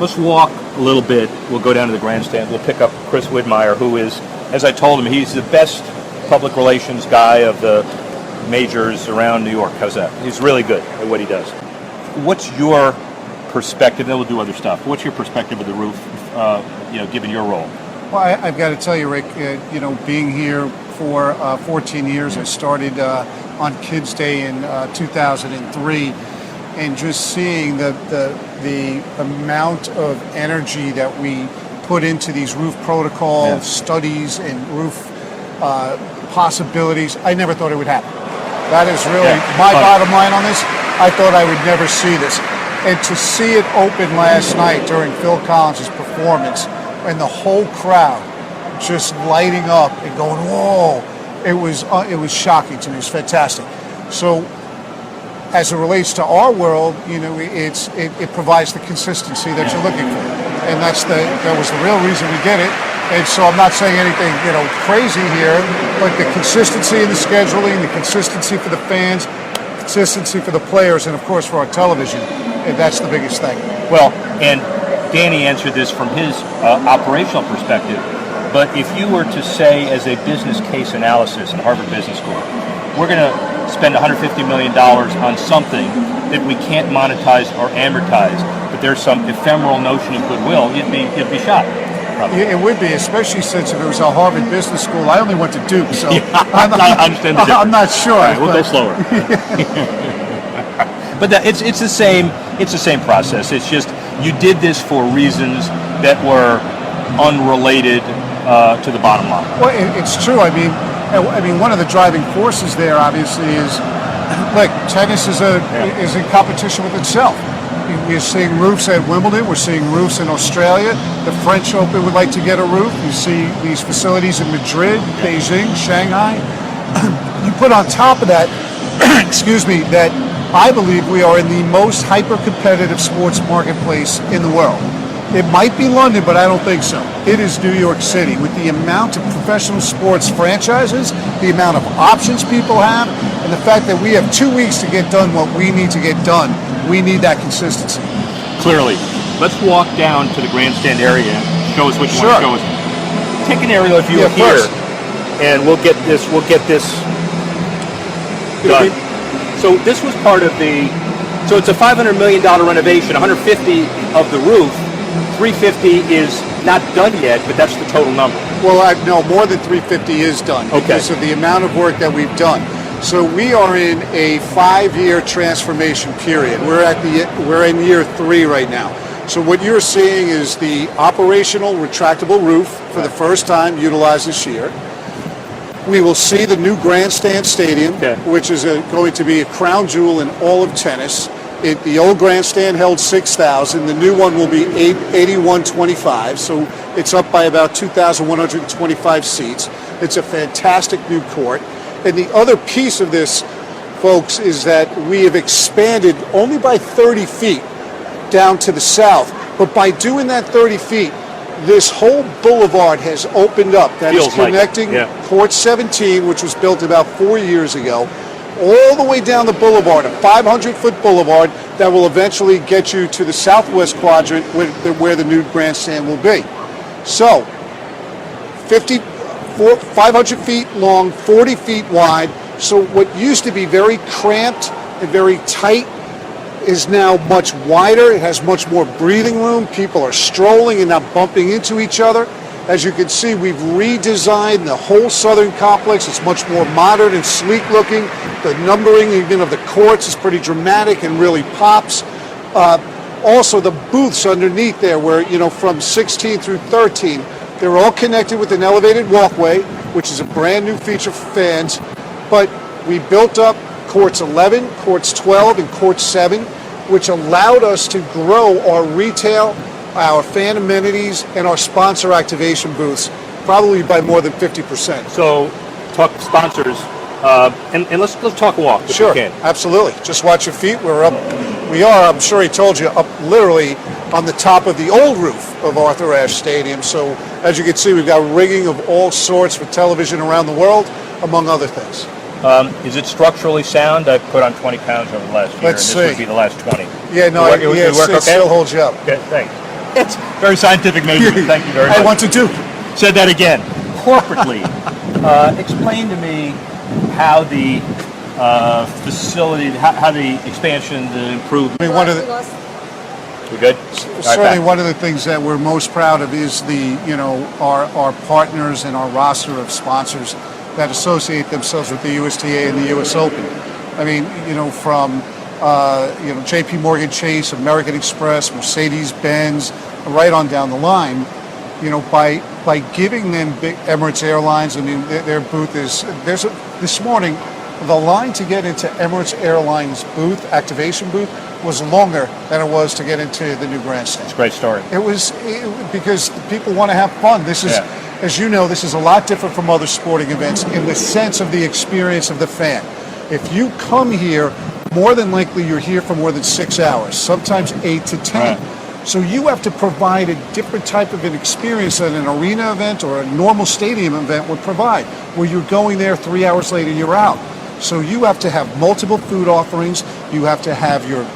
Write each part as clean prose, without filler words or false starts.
let's walk a little bit. We'll go down to the grandstand. We'll pick up Chris Widmaier, who is, as I told him, he's the best public relations guy of the majors around New York. How's that? He's really good at what he does. What's your perspective? Then we'll do other stuff. What's your perspective of the roof, given your role? Well, I've got to tell you, Rick, being here for 14 years, I started on Kids Day in 2003, and just seeing the amount of energy that we put into these roof protocol studies and roof possibilities, I never thought it would happen. That is really my bottom line on this. I thought I would never see this. And to see it open last night during Phil Collins' performance, and the whole crowd just lighting up and going, whoa, it was shocking to me. It was fantastic. So as it relates to our world, it provides the consistency that you're looking for. And that was the real reason we did it. And so I'm not saying anything, crazy here, but the consistency in the scheduling, the consistency for the fans, consistency for the players, and of course for our television, and that's the biggest thing. Well, and Danny answered this from his operational perspective, but if you were to say, as a business case analysis in Harvard Business School, we're going to spend $150 million on something that we can't monetize or amortize, but there's some ephemeral notion of goodwill, you'd be shot. Yeah, it would be, especially since if it was a Harvard Business School. I only went to Duke, so I understand the difference. I'm not sure. All right, we'll go slower. But it's the same. It's the same process. It's just you did this for reasons that were unrelated to the bottom line. Well, it's true. I mean, one of the driving forces there, obviously, is like tennis is in competition with itself. We're seeing roofs at Wimbledon. We're seeing roofs in Australia. The French Open would like to get a roof. You see these facilities in Madrid, Beijing, Shanghai. You put on top of that, excuse me, that I believe we are in the most hyper-competitive sports marketplace in the world. It might be London, but I don't think so. It is New York City. With the amount of professional sports franchises, the amount of options people have, and the fact that we have 2 weeks to get done what we need to get done, we need that consistency. Clearly. Let's walk down to the grandstand area and show us what you want to show us. Take an aerial view here, and we'll get this done. So this was part of so it's a $500 million renovation, 150 of the roof. 350 is not done yet, but that's the total number. Well, no, more than 350 is done because of the amount of work that we've done. So we are in a 5-year transformation period. We're in year 3 right now. So what you're seeing is the operational retractable roof for the first time utilized this year. We will see the new grandstand stadium, which is going to be a crown jewel in all of tennis. The old grandstand held 6,000. The new one will be 8,125. So it's up by about 2,125 seats. It's a fantastic new court. And the other piece of this, folks, is that we have expanded only by 30 feet down to the south. But by doing that 30 feet, this whole boulevard has opened up. That is connecting Court 17, which was built about 4 years ago, all the way down the boulevard, a 500-foot boulevard that will eventually get you to the southwest quadrant where the new grandstand will be. So, 500 feet long, 40 feet wide. So what used to be very cramped and very tight is now much wider. It has much more breathing room. People are strolling and not bumping into each other. As you can see, we've redesigned the whole southern complex. It's much more modern and sleek looking. The numbering even of the courts is pretty dramatic and really pops. Also, the booths underneath there, where, from 16 through 13, they're all connected with an elevated walkway, which is a brand new feature for fans. But we built up courts 11, courts 12, and court 7, which allowed us to grow our retail, our fan amenities, and our sponsor activation booths probably by more than 50%. So, talk sponsors, and let's talk walk. Sure, absolutely. Just watch your feet. I'm sure he told you, up literally on the top of the old roof of Arthur Ashe Stadium. So, as you can see, we've got rigging of all sorts for television around the world, among other things. Is it structurally sound? I've put on 20 pounds over the last year, Let's see. This would be the last 20. Yeah, no, it still holds you up. Okay, thanks. It's very scientific measurement. Thank you very much. I want to do. Said that again. Corporately, explain to me how the facility, how the expansion, the improvement. I mean, one of the, We good? certainly one of the things that we're most proud of is our partners and our roster of sponsors that associate themselves with the USTA and the US Open. I mean, from J.P. Morgan Chase, American Express, Mercedes-Benz, right on down the line. By giving them big Emirates Airlines, I mean, their booth is this morning. The line to get into Emirates Airlines booth, activation booth, was longer than it was to get into the new grandstand. It's a great story. It was because people want to have fun. This is, as you know, this is a lot different from other sporting events in the sense of the experience of the fan. If you come here, more than likely you're here for more than 6 hours, sometimes 8 to 10. Right. So you have to provide a different type of an experience that an arena event or a normal stadium event would provide, where you're going there 3 hours later, you're out. So you have to have multiple food offerings. You have to have your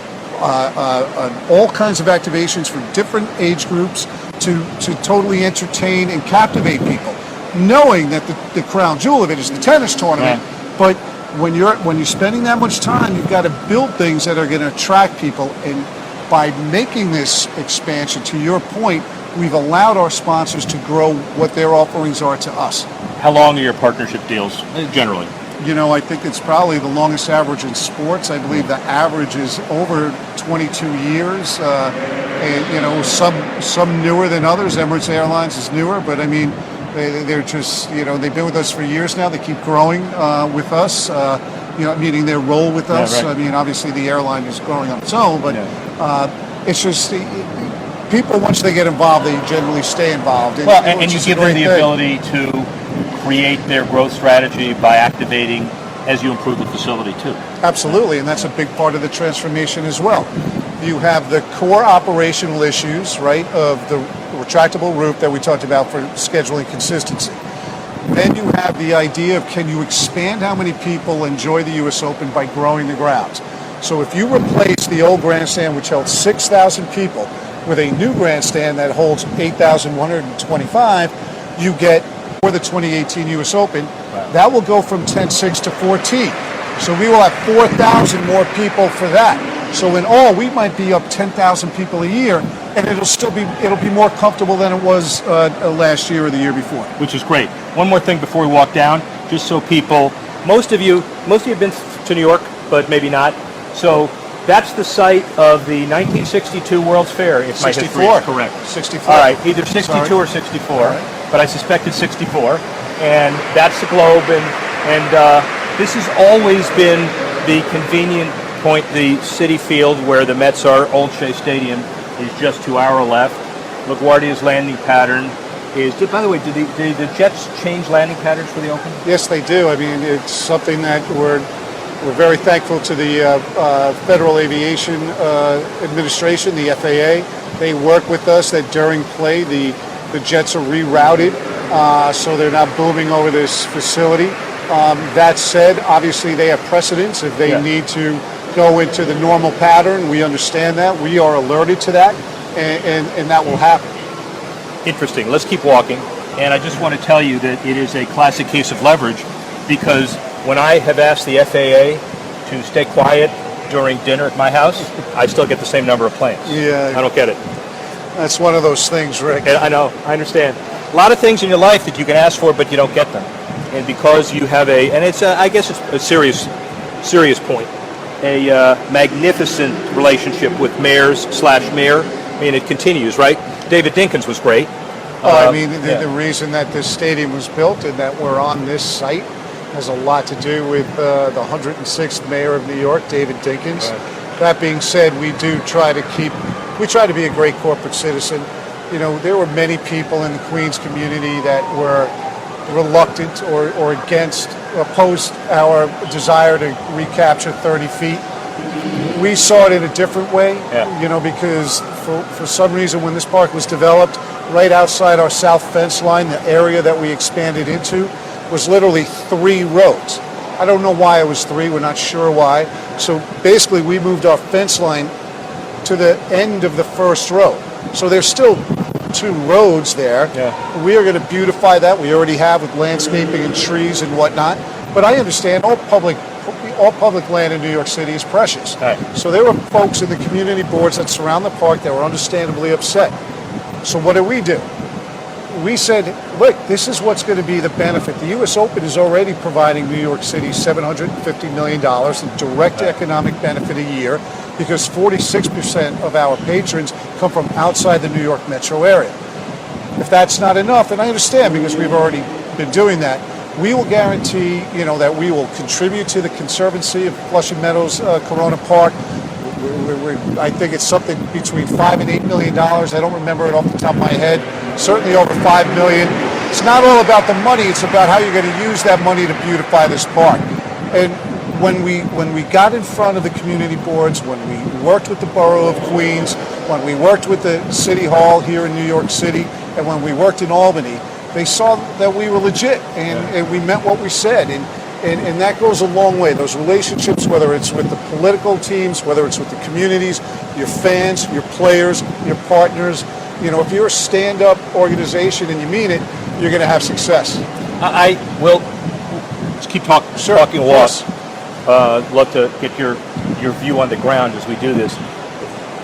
all kinds of activations for different age groups to totally entertain and captivate people, knowing that the crown jewel of it is the tennis tournament. Yeah. But when you're spending that much time, you've got to build things that are going to attract people. And by making this expansion, to your point, we've allowed our sponsors to grow what their offerings are to us. How long are your partnership deals, generally? I think it's probably the longest average in sports. I believe the average is over 22 years. And, some newer than others. Emirates Airlines is newer, but I mean, they're just, they've been with us for years now. They keep growing with us, meaning their role with us. Right. I mean, obviously the airline is growing on its own, but it's just people, once they get involved, they generally stay involved. And you give them the ability to create their growth strategy by activating as you improve the facility too. Absolutely, and that's a big part of the transformation as well. You have the core operational issues, right, of the retractable roof that we talked about for scheduling consistency. Then you have the idea of, can you expand how many people enjoy the U.S. Open by growing the grounds? So if you replace the old grandstand, which held 6,000 people, with a new grandstand that holds 8,125, you get, for the 2018 U.S. Open, that will go from 10.6 to 14. So we will have 4,000 more people for that. So in all, we might be up 10,000 people a year, and it'll be more comfortable than it was last year or the year before. Which is great. One more thing before we walk down, just so people, most of you have been to New York, but maybe not. So that's the site of the 1962 World's Fair, if my history is correct. 64. All right, either 62 or 64, but I suspected 64. And that's the globe, and this has always been the convenient point. The Citi Field where the Mets are, Old Shea Stadium, is just to our left. LaGuardia's landing pattern is, by the way, did the Jets change landing patterns for the Open? Yes, they do. I mean, it's something that we're very thankful to the Federal Aviation Administration, the FAA. They work with us that during play the jets are rerouted, so they're not booming over this facility. That said, obviously they have precedence. If they need to go into the normal pattern, we understand that. We are alerted to that, and that will happen. Interesting. Let's keep walking. And I just want to tell you that it is a classic case of leverage, because when I have asked the FAA to stay quiet during dinner at my house, I still get the same number of planes. Yeah. I don't get it. That's one of those things, Rick. And I know. I understand. A lot of things in your life that you can ask for, but you don't get them. And because you have I guess it's a serious point, a magnificent relationship with mayors/mayor. I mean, it continues, right? David Dinkins was great. The reason that this stadium was built and that we're on this site has a lot to do with the 106th mayor of New York, David Dinkins. Right. That being said, we try to be a great corporate citizen. There were many people in the Queens community that were reluctant or opposed our desire to recapture 30 feet. We saw it in a different way, because for some reason when this park was developed, right outside our south fence line, the area that we expanded into was literally 3 rows. I don't know why it was 3, we're not sure why. So basically we moved our fence line to the end of the first row. So there's still 2 roads there. Yeah. We are going to beautify that. We already have with landscaping and trees and whatnot. But I understand all public land in New York City is precious. Right. So there were folks in the community boards that surround the park that were understandably upset. So what did? We said, look, this is what's going to be the benefit. The U.S. Open is already providing New York City $750 million in direct economic benefit a year because 46% of our patrons come from outside the New York metro area. If that's not enough, and I understand because we've already been doing that, we will guarantee, that we will contribute to the Conservancy of Flushing Meadows Corona Park. I think it's something between $5 and $8 million. I don't remember it off the top of my head. Certainly over $5 million. It's not all about the money. It's about how you're going to use that money to beautify this park. And when we got in front of the community boards, when we worked with the Borough of Queens, when we worked with the City Hall here in New York City, and when we worked in Albany, they saw that we were legit and we meant what we said. And that goes a long way. Those relationships, whether it's with the political teams, whether it's with the communities, your fans, your players, your partners, if you're a stand-up organization and you mean it, you're going to have success. I will just keep talking a walk. Love to get your view on the ground as we do this.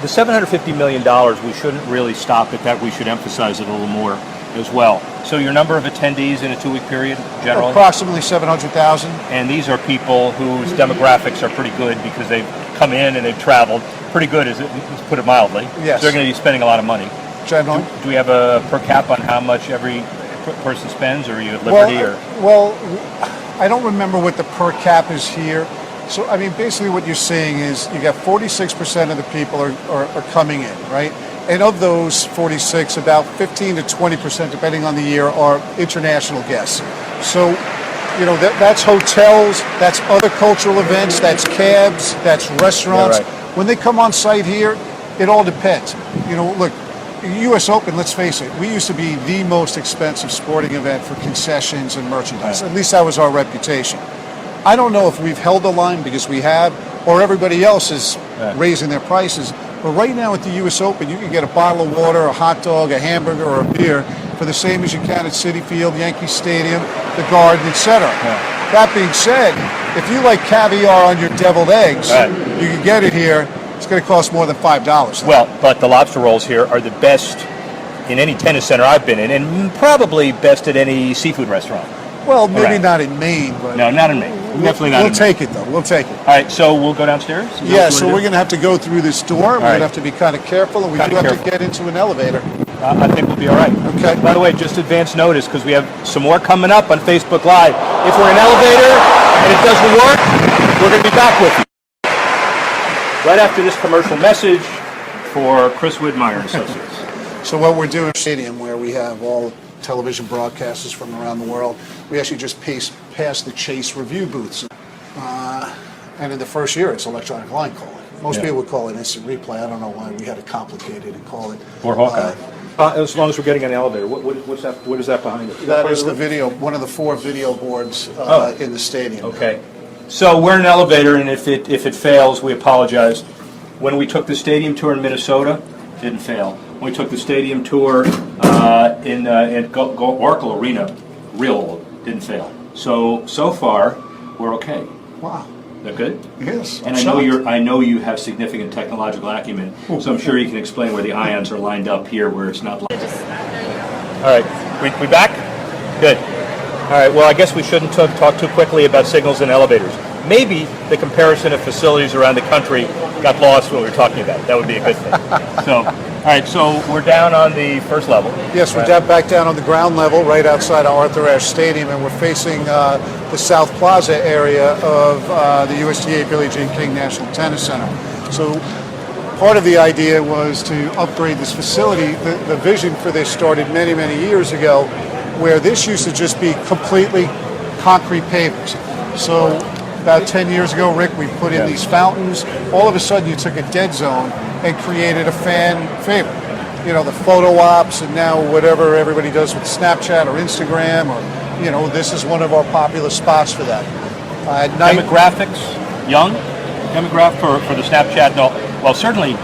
The $750 million, we shouldn't really stop at that. We should emphasize it a little more as well. So your number of attendees in a 2-week period, generally? Approximately 700,000. And these are people whose demographics are pretty good because they've come in and they've traveled. Pretty good, to put it mildly. Yes. So they're going to be spending a lot of money. Generally. Do we have a per cap on how much every person spends, or are you at liberty? Well, I don't remember what the per cap is here. So, I mean, basically what you're saying is you got 46% of the people are coming in, right? And of those 46, about 15 to 20%, depending on the year, are international guests. So, that's hotels, that's other cultural events, that's cabs, that's restaurants. Yeah, right. When they come on site here, it all depends. Look, U.S. Open, let's face it, we used to be the most expensive sporting event for concessions and merchandise. At least that was our reputation. I don't know if we've held the line because we have, or everybody else is raising their prices. But right now at the U.S. Open, you can get a bottle of water, a hot dog, a hamburger, or a beer for the same as you can at Citi Field, Yankee Stadium, the Garden, etc. That being said, if you like caviar on your deviled eggs, you can get it here. It's going to cost more than $5. Well, but the lobster rolls here are the best in any tennis center I've been in, and probably best at any seafood restaurant. Well, maybe not in Maine, but no, not in Maine. Definitely not. We'll take it though. We'll take it. All right, so we'll go downstairs. Yeah, so we're going to have to go through this door. We're going to have to be kind of careful, and we do have to get into an elevator. I think we'll be all right. Okay. By the way, just advance notice because we have some more coming up on Facebook Live. If we're in an elevator and it doesn't work, we're going to be back with you right after this commercial message for Chris Widmaier and Associates. So what we're doing in stadium where we have all television broadcasters from around the world, we actually just passed the Chase review booths. And in the first year, it's electronic line calling. Most people would call it instant replay. I don't know why we had to complicate it and call it. Or Hawkeye. As long as we're getting an elevator. What's that? What is that behind it? That is the video, one of the 4 video boards in the stadium. Okay. So we're in an elevator, and if it fails, we apologize. When we took the stadium tour in Minnesota, it didn't fail. When we took the stadium tour in Oracle Arena, didn't fail. So far, we're okay. Wow. Is that good? Yes. And I know you have significant technological acumen, so I'm sure you can explain where the ions are lined up here, where it's not. All right, we back? Good. All right. Well, I guess we shouldn't talk too quickly about signals and elevators. Maybe the comparison of facilities around the country got lost when we were talking about it. That would be a good thing. All right. So we're down on the first level. Yes, we're back down on the ground level, right outside of Arthur Ashe Stadium, and we're facing the South Plaza area of the USTA Billie Jean King National Tennis Center. So part of the idea was to upgrade this facility. The vision for this started many, many years ago, where this used to just be completely concrete pavers. So about 10 years ago, Rick, we put in these fountains. All of a sudden, you took a dead zone and created a fan favorite. The photo ops, and now whatever everybody does with Snapchat or Instagram, or, this is one of our popular spots for that. At night, demographics, young demographic for the Snapchat. No, well, certainly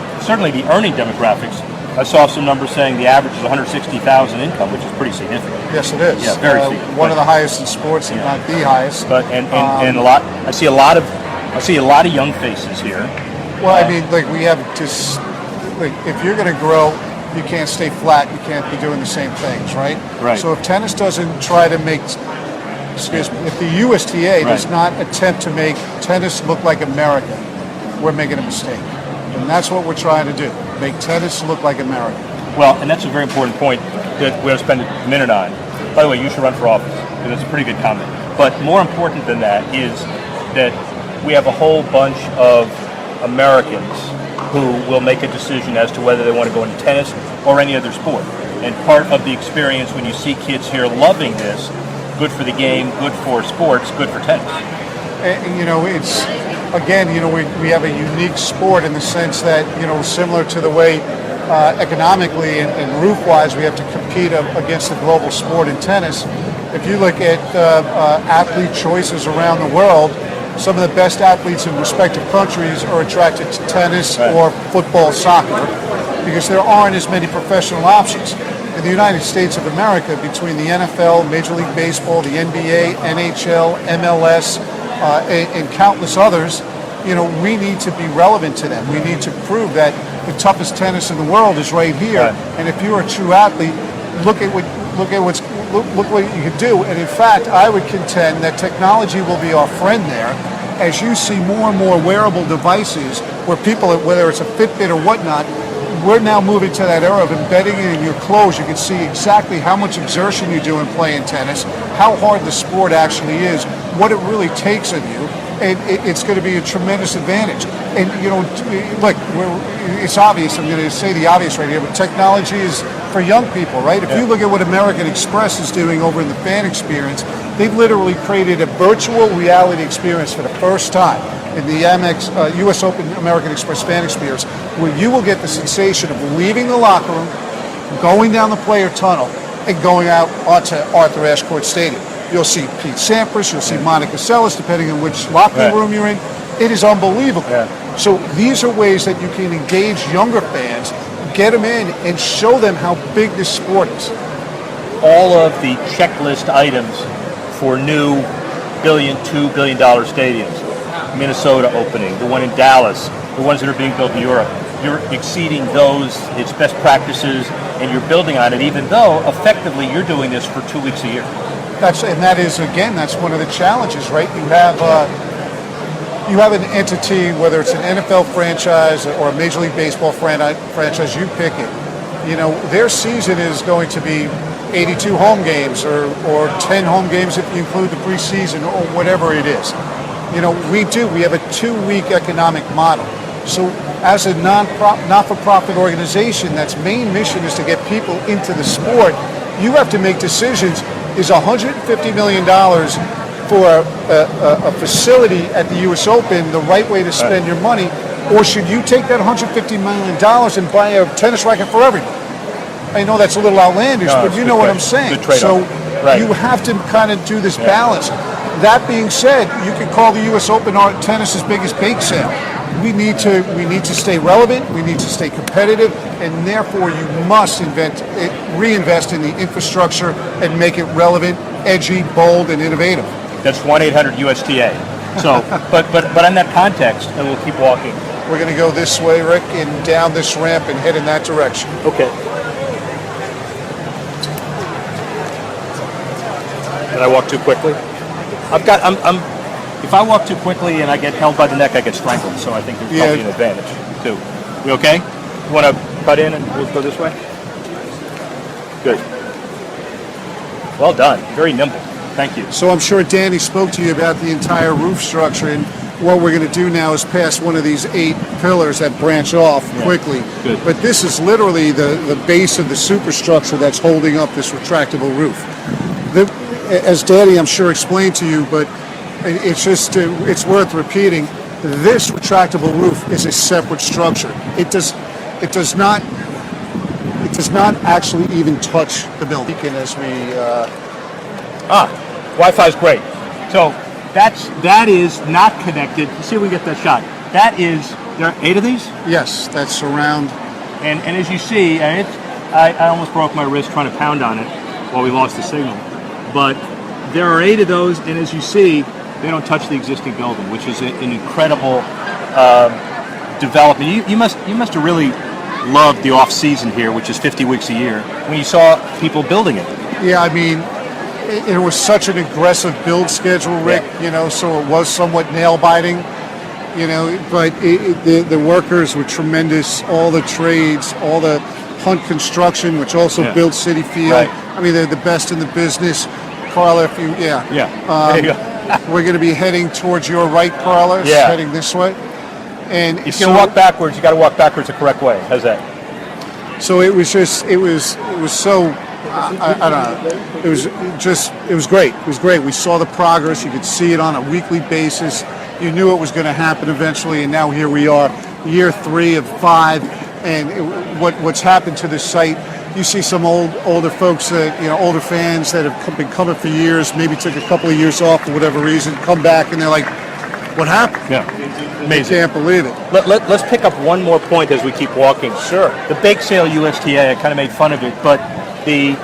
the earning demographics I saw some numbers saying the average is 160,000 income, which is pretty significant. Yes, it is. Yeah, very significant. One of the highest in sports, if not the highest. But and a lot. I see a lot of young faces here. Well, I mean, like we have to, like if you're going to grow, you can't stay flat. You can't be doing the same things, right? Right. So if tennis doesn't try to make, if the USTA does not attempt to make tennis look like America, we're making a mistake. And that's what we're trying to do, make tennis look like America. Well, and that's a very important point that we're going to spend a minute on. By the way, you should run for office, because it's a pretty good comment. But more important than that is that we have a whole bunch of Americans who will make a decision as to whether they want to go into tennis or any other sport. And part of the experience when you see kids here loving this, good for the game, good for sports, good for tennis. And, it's, again, we have a unique sport in the sense that, similar to the way economically and roof-wise we have to compete against the global sport in tennis. If you look at athlete choices around the world, some of the best athletes in respective countries are attracted to tennis or football, soccer, because there aren't as many professional options. In the United States of America, between the NFL, Major League Baseball, the NBA, NHL, MLS, and countless others, we need to be relevant to them. We need to prove that the toughest tennis in the world is right here. Right. And if you're a true athlete, look what you can do. And in fact, I would contend that technology will be our friend there, as you see more and more wearable devices where people, whether it's a Fitbit or whatnot, we're now moving to that era of embedding it in your clothes. You can see exactly how much exertion you do in playing tennis, how hard the sport actually is, what it really takes of you, and it's going to be a tremendous advantage. And, look, it's obvious, I'm going to say the obvious right here, but technology is for young people, right? If you look at what American Express is doing over in the fan experience, they've literally created a virtual reality experience for the first time in the Amex U.S. Open American Express fan experience, where you will get the sensation of leaving the locker room, going down the player tunnel, and going out onto Arthur Ashe Court Stadium. You'll see Pete Sampras, you'll see Monica Seles, depending on which locker room you're in. It is unbelievable. Yeah. So these are ways that you can engage younger fans, get them in, and show them how big this sport is. All of the checklist items for new $1 billion, $2 billion stadiums, Minnesota opening, the one in Dallas, the ones that are being built in Europe, you're exceeding those, its best practices, and you're building on it, even though effectively you're doing this for 2 weeks a year. That's one of the challenges, right? You have an entity, whether it's an NFL franchise or a Major League Baseball franchise, you pick it. Their season is going to be 82 home games or 10 home games if you include the preseason or whatever it is. We have a 2-week economic model. So as a not-for-profit organization, that's main mission is to get people into the sport, you have to make decisions. Is $150 million for a facility at the U.S. Open the right way to spend your money, or should you take that $150 million and buy a tennis racket for everybody? I know that's a little outlandish, but you know what I'm saying. So you have to kind of do this balance. That being said, you can call the U.S. Open tennis's biggest bake sale. We need to stay relevant. We need to stay competitive, and therefore you must reinvest in the infrastructure and make it relevant, edgy, bold, and innovative. That's 1-800-USTA. So, but in that context, and we'll keep walking. We're going to go this way, Rick, and down this ramp and head in that direction. Okay. Did I walk too quickly? If I walk too quickly and I get held by the neck, I get strangled. So I think there's probably an advantage too. We okay? You want to cut in and we'll go this way? Good. Well done. Very nimble. Thank you. So I'm sure Danny spoke to you about the entire roof structure, and what we're going to do now is pass one of these 8 pillars that branch off quickly. Good. But this is literally the base of the superstructure that's holding up this retractable roof. As Danny, I'm sure, explained to you, but it's worth repeating. This retractable roof is a separate structure. It does not actually even touch the building. As we Wi-Fi is great. So that is not connected. Let's see if we get that shot. That is, there are 8 of these? Yes, that's surround. And as you see, and I almost broke my wrist trying to pound on it while we lost the signal. But there are 8 of those, and as you see, they don't touch the existing building, which is an incredible development. You must have really loved the off season here, which is 50 weeks a year, when you saw people building it. Yeah, I mean, it was such an aggressive build schedule, Rick. So it was somewhat nail biting. But the workers were tremendous. All the trades, all the Hunt Construction, which also built Citi Field. Right. I mean, they're the best in the business. Carla, if you, there you go. we're going to be heading towards your right, Carla. Heading this way. And if you're going to walk backwards, you got to walk backwards the correct way. How's that? So it was so. I don't know. It was great. It was great. We saw the progress. You could see it on a weekly basis. You knew it was going to happen eventually, and now here we are, year 3 of 5. And what's happened to this site? You see some older folks that older fans that have been coming for years, maybe took a couple of years off for whatever reason, come back and they're like, "What happened?" Yeah, amazing. I can't believe it. Let's pick up one more point as we keep walking. Sure. The bake sale USTA, I kind of made fun of it, but the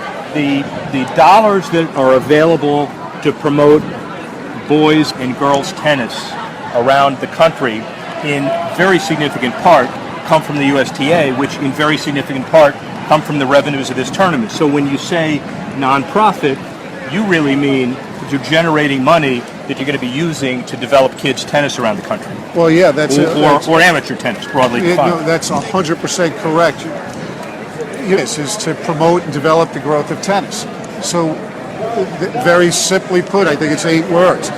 dollars that are available to promote boys and girls tennis around the country, in very significant part, come from the USTA, which in very significant part come from the revenues of this tournament. So when you say nonprofit, you really mean that you're generating money that you're going to be using to develop kids' tennis around the country. Well, yeah, that's or amateur tennis, broadly defined. No, that's 100% correct. Yes, is to promote and develop the growth of tennis. So, very simply put, I think it's 8 words.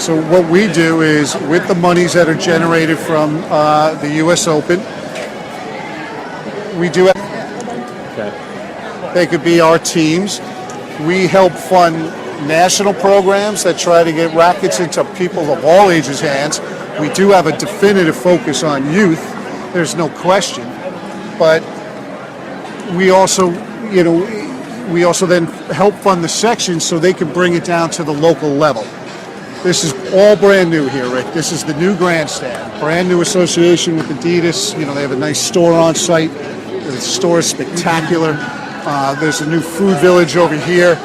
So what we do is, with the monies that are generated from the U.S. Open, we do it. They could be our teams. We help fund national programs that try to get rackets into people of all ages' hands. We do have a definitive focus on youth. There's no question. But we also, then help fund the sections so they can bring it down to the local level. This is all brand new here, Rick. This is the new grandstand. Brand new association with Adidas. They have a nice store on site. The store is spectacular. There's a new food village over here.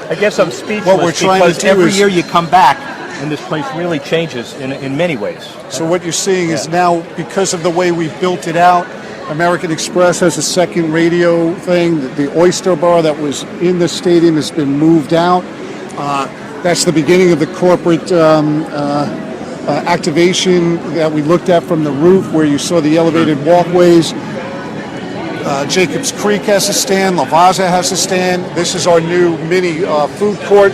I guess I'm speechless because every year you come back and this place really changes in many ways. So what you're seeing is now, because of the way we built it out, American Express has a second radio thing. The Oyster Bar that was in the stadium has been moved out. That's the beginning of the corporate activation that we looked at from the roof, where you saw the elevated walkways. Jacobs Creek has a stand. Lavazza has a stand. This is our new mini food court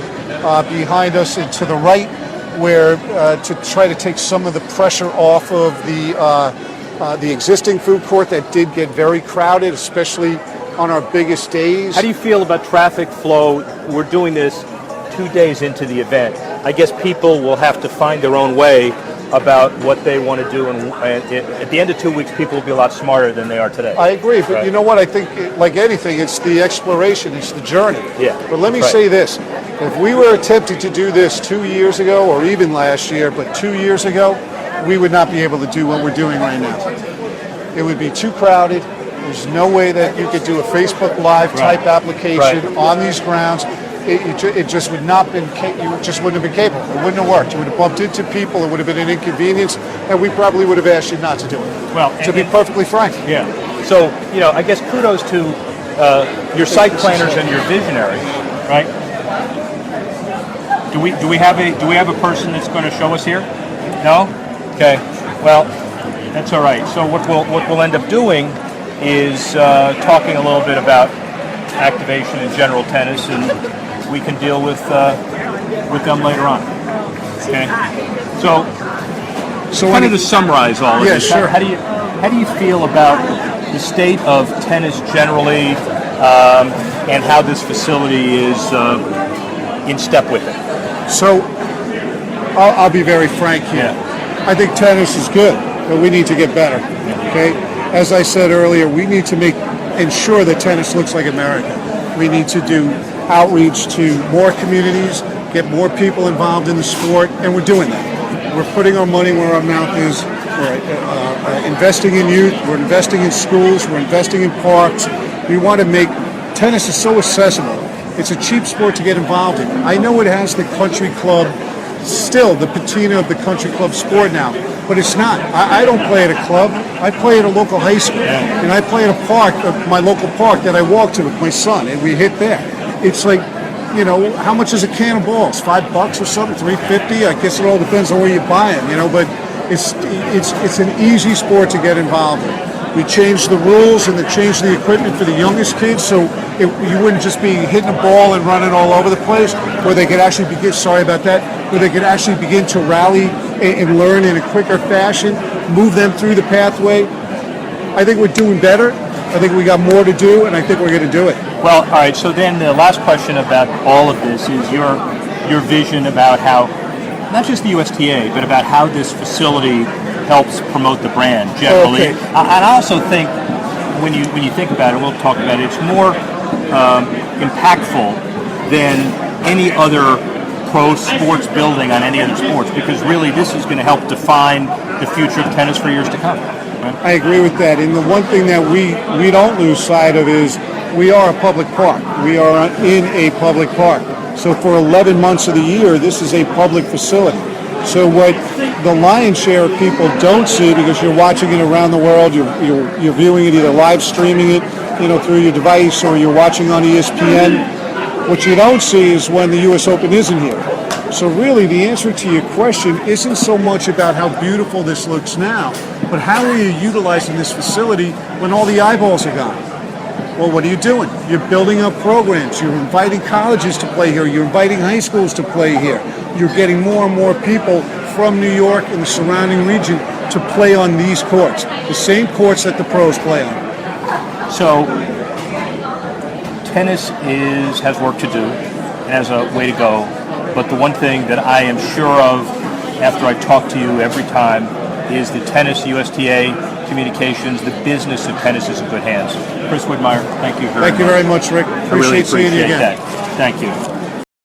behind us and to the right, where to try to take some of the pressure off of the existing food court that did get very crowded, especially on our biggest days. How do you feel about traffic flow? We're doing this 2 days into the event. I guess people will have to find their own way about what they want to do, and at the end of 2 weeks, people will be a lot smarter than they are today. I agree, but you know what? I think, like anything, it's the exploration, it's the journey. Yeah. But let me say this. If we were attempting to do this 2 years ago, or even last year, but 2 years ago, we would not be able to do what we're doing right now. It would be too crowded. There's no way that you could do a Facebook Live type application on these grounds. It just would not been. You just wouldn't have been capable. It wouldn't have worked. You would have bumped into people. It would have been an inconvenience, and we probably would have asked you not to do it. Well, to be perfectly frank. Yeah. So I guess kudos to your site planners and your visionaries, right? Do we have a person that's going to show us here? No. Okay. Well, that's all right. So what we'll end up doing is talking a little bit about activation in general tennis, and we can deal with them later on. Okay. So kind of to summarize all of this, sure. How do you feel about the state of tennis generally, and how this facility is in step with it? So I'll be very frank here. Yeah. I think tennis is good, but we need to get better. Okay. As I said earlier, we need to ensure that tennis looks like America. We need to do outreach to more communities, get more people involved in the sport, and we're doing that. We're putting our money where our mouth is. We're investing in youth. We're investing in schools. We're investing in parks. We want to make tennis is so accessible. It's a cheap sport to get involved in. I know it has the country club, still the patina of the country club sport now, but it's not. I don't play at a club. I play at a local high school, and I play at a park, my local park that I walk to with my son, and we hit there. It's like, you know, how much is a can of balls? $5 or something? $3.50? I guess it all depends on where you buy them, you know. But it's an easy sport to get involved in. We changed the rules and changed the equipment for the youngest kids, so you wouldn't just be hitting a ball and running all over the place, where they could actually begin. Sorry about that. Where they could actually begin to rally and learn in a quicker fashion, move them through the pathway. I think we're doing better. I think we got more to do, and I think we're going to do it. Well, all right. So then the last question about all of this is your vision about how, not just the USTA, but about how this facility helps promote the brand generally. Okay. And I also think when you think about it, we'll talk about it, it's more impactful than any other pro sports building on any other sports, because really this is going to help define the future of tennis for years to come. Right? I agree with that. And the one thing that we don't lose sight of is we are a public park. We are in a public park. So for 11 months of the year, this is a public facility. So what the lion's share of people don't see, because you're watching it around the world, you're viewing it, either live streaming it, you know, through your device, or you're watching on ESPN. What you don't see is when the U.S. Open isn't here. So really, the answer to your question isn't so much about how beautiful this looks now, but how are you utilizing this facility when all the eyeballs are gone? Well, what are you doing? You're building up programs. You're inviting colleges to play here. You're inviting high schools to play here. You're getting more and more people from New York and the surrounding region to play on these courts, the same courts that the pros play on. So tennis has work to do and has a way to go. But the one thing that I am sure of after I talk to you every time is the tennis USTA communications, the business of tennis is in good hands. Chris Widmaier, thank you very much. Thank you very much, Rick. I really appreciate seeing you again. that. Thank you.